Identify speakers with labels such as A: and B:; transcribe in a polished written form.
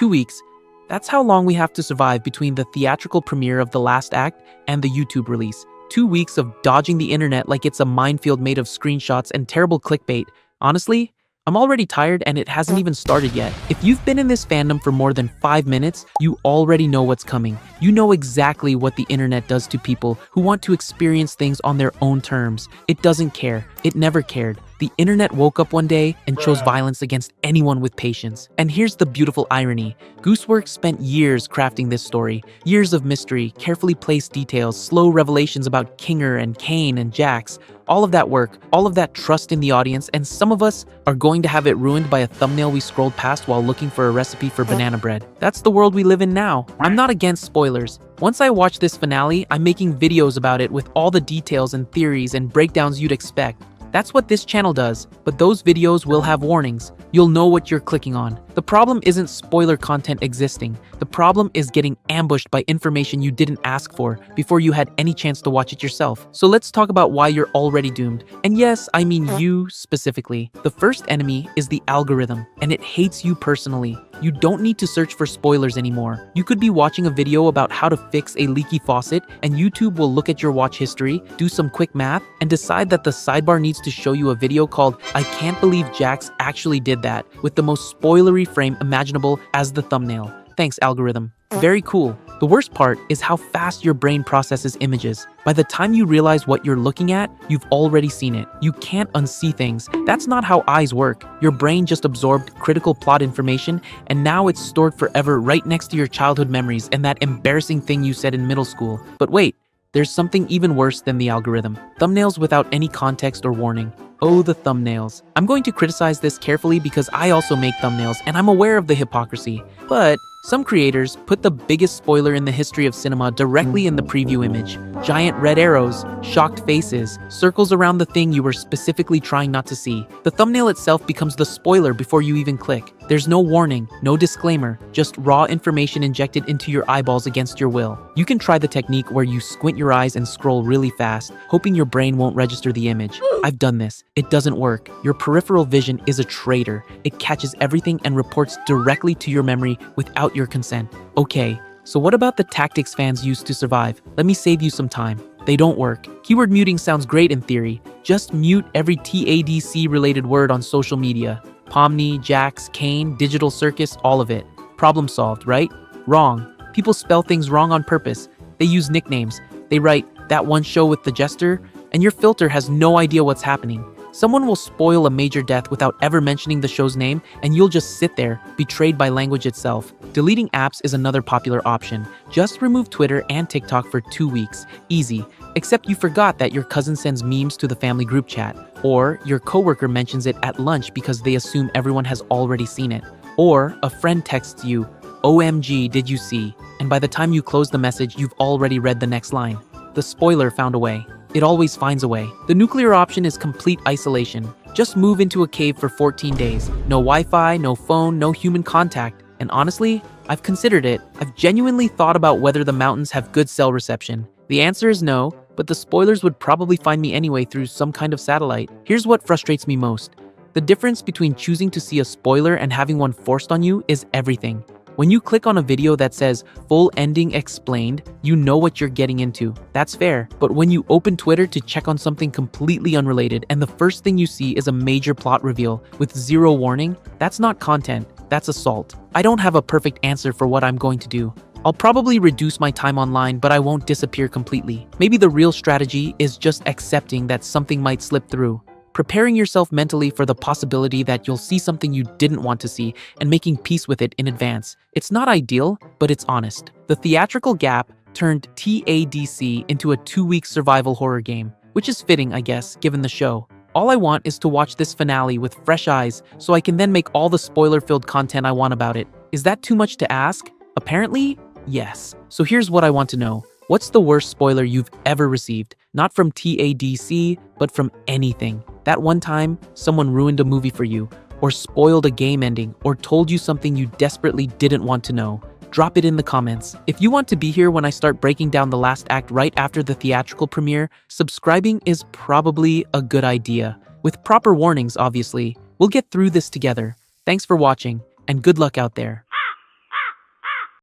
A: 2 weeks. That's how long we have to survive between the theatrical premiere of the last act and the YouTube release. 2 weeks of dodging the internet like it's a minefield made of screenshots and terrible clickbait. Honestly, I'm already tired and it hasn't even started yet. If you've been in this fandom for more than 5 minutes, you already know what's coming. You know exactly what the internet does to people who want to experience things on their own terms. It doesn't care. It never cared. The internet woke up one day and chose violence against anyone with patience. And here's the beautiful irony. Gooseworks spent years crafting this story. Years of mystery, carefully placed details, slow revelations about Kinger and Kane and Jax. All of that work, all of that trust in the audience, and some of us are going to have it ruined by a thumbnail we scrolled past while looking for a recipe for banana bread. That's the world we live in now. I'm not against spoilers. Once I watch this finale, I'm making videos about it with all the details and theories and breakdowns you'd expect. That's what this channel does, but those videos will have warnings. You'll know what you're clicking on. The problem isn't spoiler content existing. The problem is getting ambushed by information you didn't ask for before you had any chance to watch it yourself. So let's talk about why you're already doomed. And yes, I mean you specifically. The first enemy is the algorithm, and it hates you personally. You don't need to search for spoilers anymore. You could be watching a video about how to fix a leaky faucet, and YouTube will look at your watch history, do some quick math, and decide that the sidebar needs to show you a video called "I Can't Believe Jax Actually Did That" with the most spoilery frame imaginable as the thumbnail. Thanks, algorithm. Very cool. The worst part is how fast your brain processes images. By the time you realize what you're looking at, you've already seen it. You can't unsee things. That's not how eyes work. Your brain just absorbed critical plot information, and now it's stored forever right next to your childhood memories and that embarrassing thing you said in middle school. But wait, there's something even worse than the algorithm. Thumbnails without any context or warning. Oh, the thumbnails. I'm going to criticize this carefully because I also make thumbnails and I'm aware of the hypocrisy. But some creators put the biggest spoiler in the history of cinema directly in the preview image. Giant red arrows, shocked faces, circles around the thing you were specifically trying not to see. The thumbnail itself becomes the spoiler before you even click. There's no warning, no disclaimer, just raw information injected into your eyeballs against your will. You can try the technique where you squint your eyes and scroll really fast, hoping your brain won't register the image. I've done this. It doesn't work. Your peripheral vision is a traitor. It catches everything and reports directly to your memory without your consent. Okay, so what about the tactics fans use to survive? Let me save you some time. They don't work. Keyword muting sounds great in theory. Just mute every TADC related word on social media. Pomni, Jax, Kane, Digital Circus, all of it. Problem solved, right? Wrong. People spell things wrong on purpose. They use nicknames. They write, "that one show with the jester," and your filter has no idea what's happening. Someone will spoil a major death without ever mentioning the show's name, and you'll just sit there, betrayed by language itself. Deleting apps is another popular option. Just remove Twitter and TikTok for 2 weeks. Easy. Except you forgot that your cousin sends memes to the family group chat, or your coworker mentions it at lunch because they assume everyone has already seen it. Or a friend texts you, "OMG, did you see?" And by the time you close the message, you've already read the next line. The spoiler found a way. It always finds a way. The nuclear option is complete isolation. Just move into a cave for 14 days. No Wi-Fi, no phone, no human contact. And honestly, I've considered it. I've genuinely thought about whether the mountains have good cell reception. The answer is no, but the spoilers would probably find me anyway through some kind of satellite. Here's what frustrates me most. The difference between choosing to see a spoiler and having one forced on you is everything. When you click on a video that says "full ending explained," you know what you're getting into. That's fair. But when you open Twitter to check on something completely unrelated and the first thing you see is a major plot reveal with zero warning, that's not content, that's assault. I don't have a perfect answer for what I'm going to do. I'll probably reduce my time online, but I won't disappear completely. Maybe the real strategy is just accepting that something might slip through. Preparing yourself mentally for the possibility that you'll see something you didn't want to see and making peace with it in advance. It's not ideal, but it's honest. The theatrical gap turned TADC into a 2-week survival horror game, which is fitting, I guess, given the show. All I want is to watch this finale with fresh eyes so I can then make all the spoiler-filled content I want about it. Is that too much to ask? Apparently, yes. So here's what I want to know. What's the worst spoiler you've ever received? Not from TADC, but from anything. That one time, someone ruined a movie for you, or spoiled a game ending, or told you something you desperately didn't want to know. Drop it in the comments. If you want to be here when I start breaking down the last act right after the theatrical premiere, subscribing is probably a good idea. With proper warnings, obviously. We'll get through this together. Thanks for watching, and good luck out there.